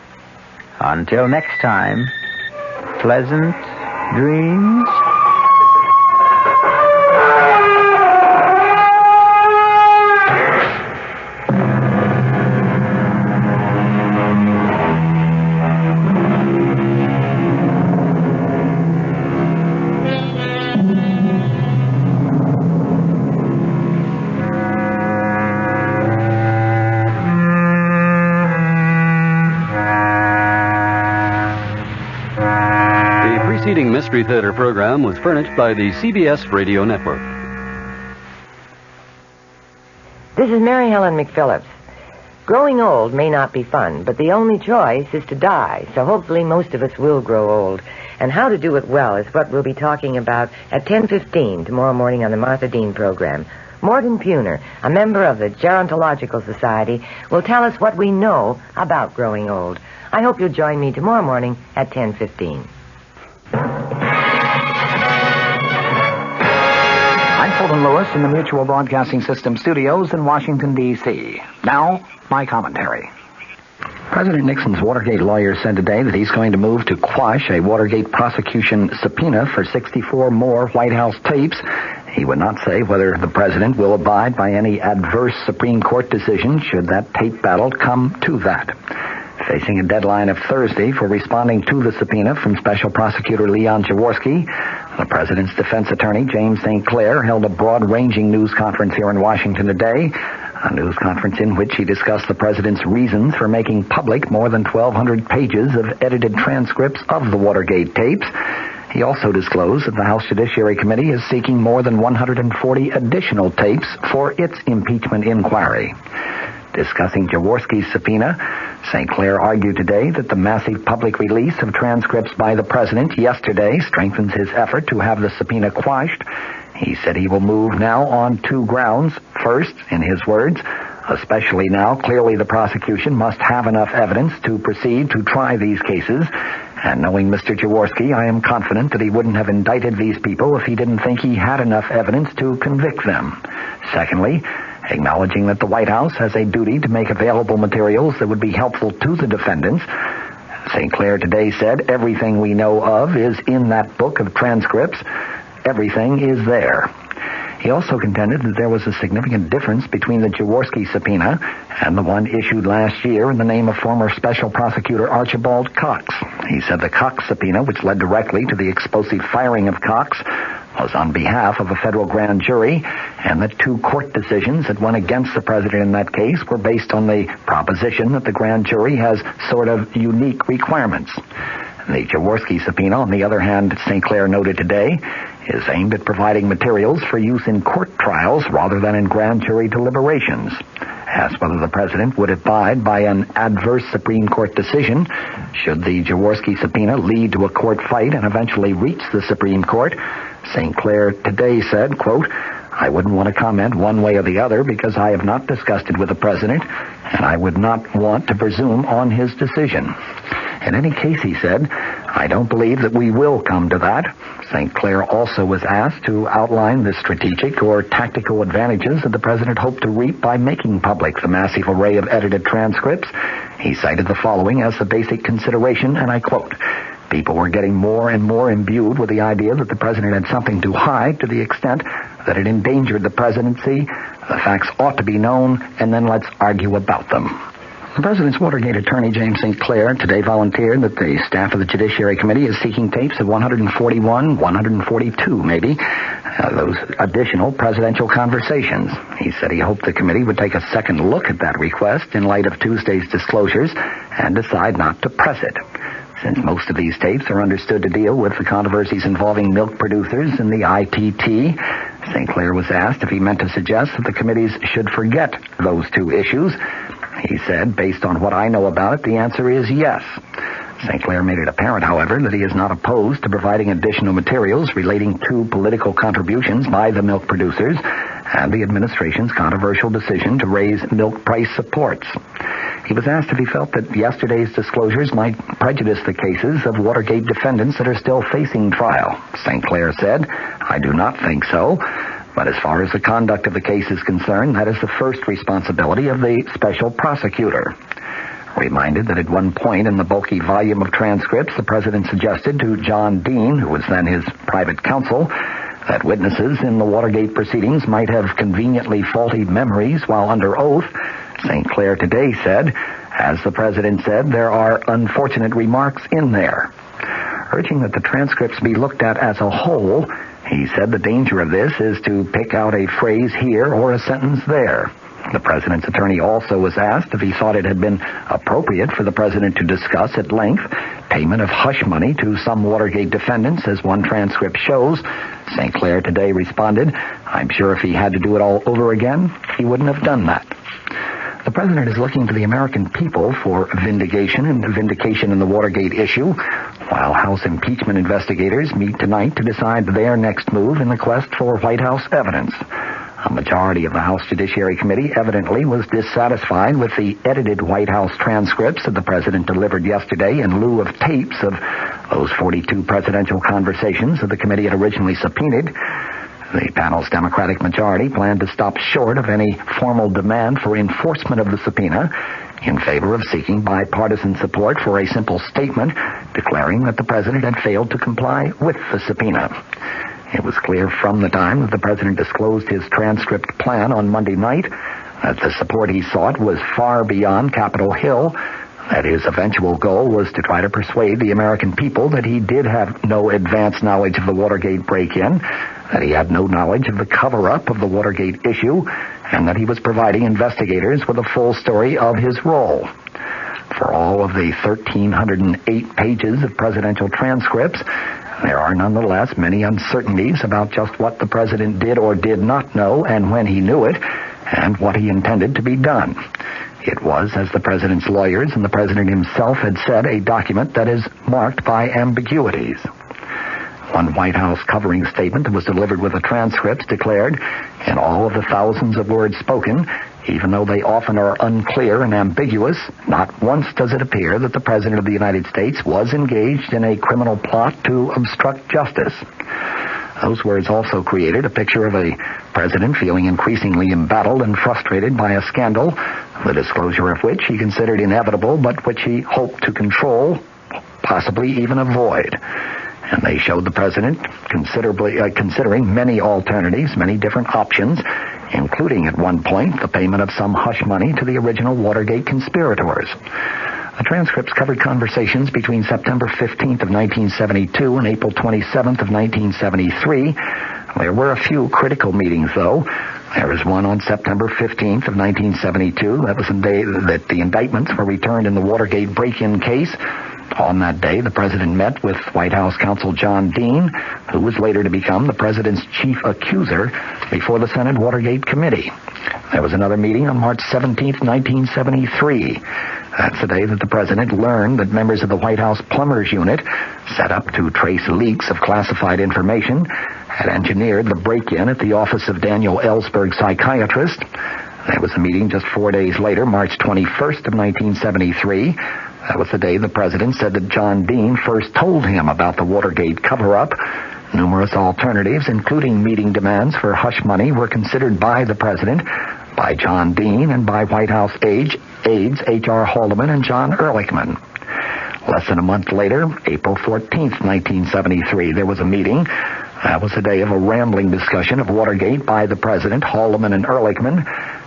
A: Until next time, pleasant dreams.
D: Mystery Theater program was furnished by the CBS Radio Network.
E: This is Mary Helen McPhillips. Growing old may not be fun, but the only choice is to die, so hopefully most of us will grow old. And how to do it well is what we'll be talking about at 10:15 tomorrow morning on the Martha Dean program. Morton Puner, a member of the Gerontological Society, will tell us what we know about growing old. I hope you'll join me tomorrow morning at 10:15.
K: I'm Fulton Lewis in the Mutual Broadcasting System studios in Washington, D.C. Now, my commentary. President Nixon's Watergate lawyer said today that he's going to move to quash a Watergate prosecution subpoena for 64 more White House tapes. He would not say whether the president will abide by any adverse Supreme Court decision should that tape battle come to that. Facing a deadline of Thursday for responding to the subpoena from Special Prosecutor Leon Jaworski, the president's defense attorney, James St. Clair, held a broad-ranging news conference here in Washington today, a news conference in which he discussed the president's reasons for making public more than 1,200 pages of edited transcripts of the Watergate tapes. He also disclosed that the House Judiciary Committee is seeking more than 140 additional tapes for its impeachment inquiry. Discussing Jaworski's subpoena, St. Clair argued today that the massive public release of transcripts by the president yesterday strengthens his effort to have the subpoena quashed. He said he will move now on two grounds. First, in his words, especially now, clearly the prosecution must have enough evidence to proceed to try these cases. And knowing Mr. Jaworski, I am confident that he wouldn't have indicted these people if he didn't think he had enough evidence to convict them. Secondly, acknowledging that the White House has a duty to make available materials that would be helpful to the defendants, St. Clair today said everything we know of is in that book of transcripts. Everything is there. He also contended that there was a significant difference between the Jaworski subpoena and the one issued last year in the name of former Special Prosecutor Archibald Cox. He said the Cox subpoena, which led directly to the explosive firing of Cox, was on behalf of a federal grand jury, and that 2 court decisions that went against the president in that case were based on the proposition that the grand jury has sort of unique requirements. The Jaworski subpoena, on the other hand, St. Clair noted today, is aimed at providing materials for use in court trials rather than in grand jury deliberations. Asked whether the president would abide by an adverse Supreme Court decision should the Jaworski subpoena lead to a court fight and eventually reach the Supreme Court, St. Clair today said, quote, I wouldn't want to comment one way or the other because I have not discussed it with the president, and I would not want to presume on his decision. In any case, he said, I don't believe that we will come to that. St. Clair also was asked to outline the strategic or tactical advantages that the president hoped to reap by making public the massive array of edited transcripts. He cited the following as the basic consideration, and I quote, people were getting more and more imbued with the idea that the president had something to hide to the extent that it endangered the presidency. The facts ought to be known, and then let's argue about them. The president's Watergate attorney, James St. Clair, today volunteered that the staff of the Judiciary Committee is seeking tapes of 141, 142 maybe, those additional presidential conversations. He said he hoped the committee would take a second look at that request in light of Tuesday's disclosures and decide not to press it. Since most of these tapes are understood to deal with the controversies involving milk producers and the ITT, St. Clair was asked if he meant to suggest that the committees should forget those 2 issues. He said, based on what I know about it, the answer is yes. St. Clair made it apparent, however, that he is not opposed to providing additional materials relating to political contributions by the milk producers and the administration's controversial decision to raise milk price supports. He was asked if he felt that yesterday's disclosures might prejudice the cases of Watergate defendants that are still facing trial. St. Clair said, I do not think so. But as far as the conduct of the case is concerned, that is the first responsibility of the special prosecutor. Reminded that at one point in the bulky volume of transcripts, the president suggested to John Dean, who was then his private counsel, that witnesses in the Watergate proceedings might have conveniently faulty memories while under oath, St. Clair today said, as the president said, there are unfortunate remarks in there. Urging that the transcripts be looked at as a whole, he said the danger of this is to pick out a phrase here or a sentence there. The president's attorney also was asked if he thought it had been appropriate for the president to discuss at length payment of hush money to some Watergate defendants, as one transcript shows. St. Clair today responded, I'm sure if he had to do it all over again, he wouldn't have done that. The president is looking to the American people for vindication in the Watergate issue, while House impeachment investigators meet tonight to decide their next move in the quest for White House evidence. A majority of the House Judiciary Committee evidently was dissatisfied with the edited White House transcripts that the president delivered yesterday in lieu of tapes of those 42 presidential conversations that the committee had originally subpoenaed. The panel's Democratic majority planned to stop short of any formal demand for enforcement of the subpoena in favor of seeking bipartisan support for a simple statement declaring that the president had failed to comply with the subpoena. It was clear from the time that the president disclosed his transcript plan on Monday night that the support he sought was far beyond Capitol Hill, that his eventual goal was to try to persuade the American people that he did have no advance knowledge of the Watergate break-in, that he had no knowledge of the cover-up of the Watergate issue, and that he was providing investigators with a full story of his role. For all of the 1,308 pages of presidential transcripts, there are nonetheless many uncertainties about just what the president did or did not know and when he knew it, and what he intended to be done. It was, as the president's lawyers and the president himself had said, a document that is marked by ambiguities. One White House covering statement that was delivered with the transcripts declared, in all of the thousands of words spoken, Even though they often are unclear and ambiguous, not once does it appear that the President of the United States was engaged in a criminal plot to obstruct justice. Those words also created a picture of a president feeling increasingly embattled and frustrated by a scandal, the disclosure of which he considered inevitable, but which he hoped to control, possibly even avoid. And they showed the president considering many alternatives, many different options, including at one point the payment of some hush money to the original Watergate conspirators. The transcripts covered conversations between September 15th of 1972 and April 27th of 1973. There were a few critical meetings, though. There was one on September 15th of 1972. That was the day that the indictments were returned in the Watergate break-in case. On that day, the president met with White House counsel John Dean, who was later to become the president's chief accuser before the Senate Watergate Committee. There was another meeting on March 17th, 1973. That's the day that the president learned that members of the White House Plumbers Unit, set up to trace leaks of classified information, had engineered the break-in at the office of Daniel Ellsberg, psychiatrist. There was a meeting just 4 days later, March 21st of 1973. That was the day the president said that John Dean first told him about the Watergate cover-up. Numerous alternatives, including meeting demands for hush money, were considered by the president, by John Dean, and by White House aides H.R. Haldeman and John Ehrlichman. Less than a month later, April 14th, 1973, there was a meeting. That was the day of a rambling discussion of Watergate by the president, Haldeman, and Ehrlichman,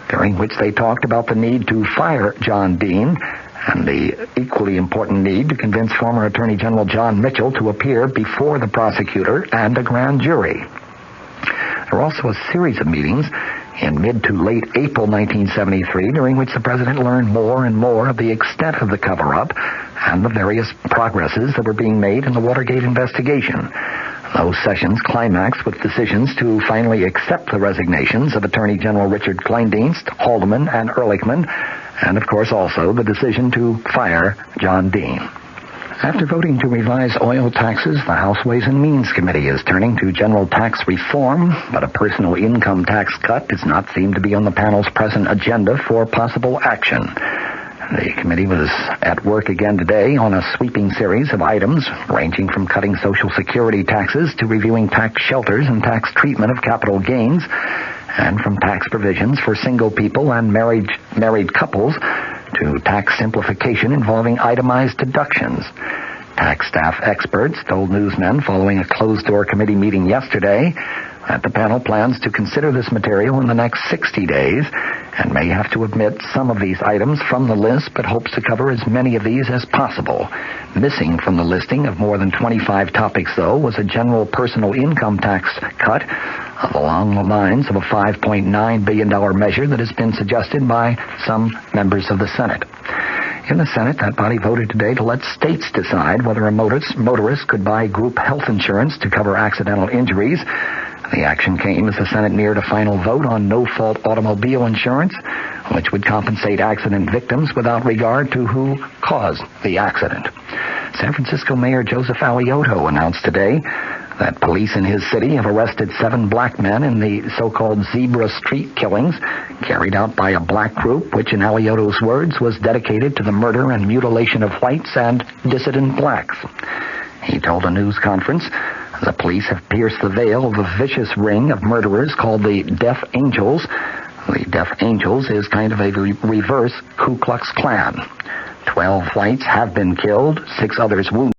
K: during which they talked about the need to fire John Dean and the equally important need to convince former Attorney General John Mitchell to appear before the prosecutor and a grand jury. There were also a series of meetings in mid to late April 1973, during which the president learned more and more of the extent of the cover-up and the various progresses that were being made in the Watergate investigation. Those sessions climaxed with decisions to finally accept the resignations of Attorney General Richard Kleindienst, Haldeman, and Ehrlichman, and, of course, also the decision to fire John Dean. After voting to revise oil taxes, the House Ways and Means Committee is turning to general tax reform, but a personal income tax cut does not seem to be on the panel's present agenda for possible action. The committee was at work again today on a sweeping series of items, ranging from cutting Social Security taxes to reviewing tax shelters and tax treatment of capital gains, and from tax provisions for single people and married couples to tax simplification involving itemized deductions. Tax staff experts told newsmen following a closed-door committee meeting yesterday that the panel plans to consider this material in the next 60 days and may have to omit some of these items from the list, but hopes to cover as many of these as possible. Missing from the listing of more than 25 topics, though, was a general personal income tax cut along the lines of a $5.9 billion measure that has been suggested by some members of the Senate. In the Senate, that body voted today to let states decide whether a motorist could buy group health insurance to cover accidental injuries. The action came as the Senate neared a final vote on no-fault automobile insurance, which would compensate accident victims without regard to who caused the accident. San Francisco Mayor Joseph Alioto announced today that police in his city have arrested 7 black men in the so-called Zebra Street killings carried out by a black group, which in Alioto's words was dedicated to the murder and mutilation of whites and dissident blacks. He told a news conference, the police have pierced the veil of a vicious ring of murderers called the Death Angels. The Death Angels is kind of a reverse Ku Klux Klan. 12 whites have been killed, 6 others wounded.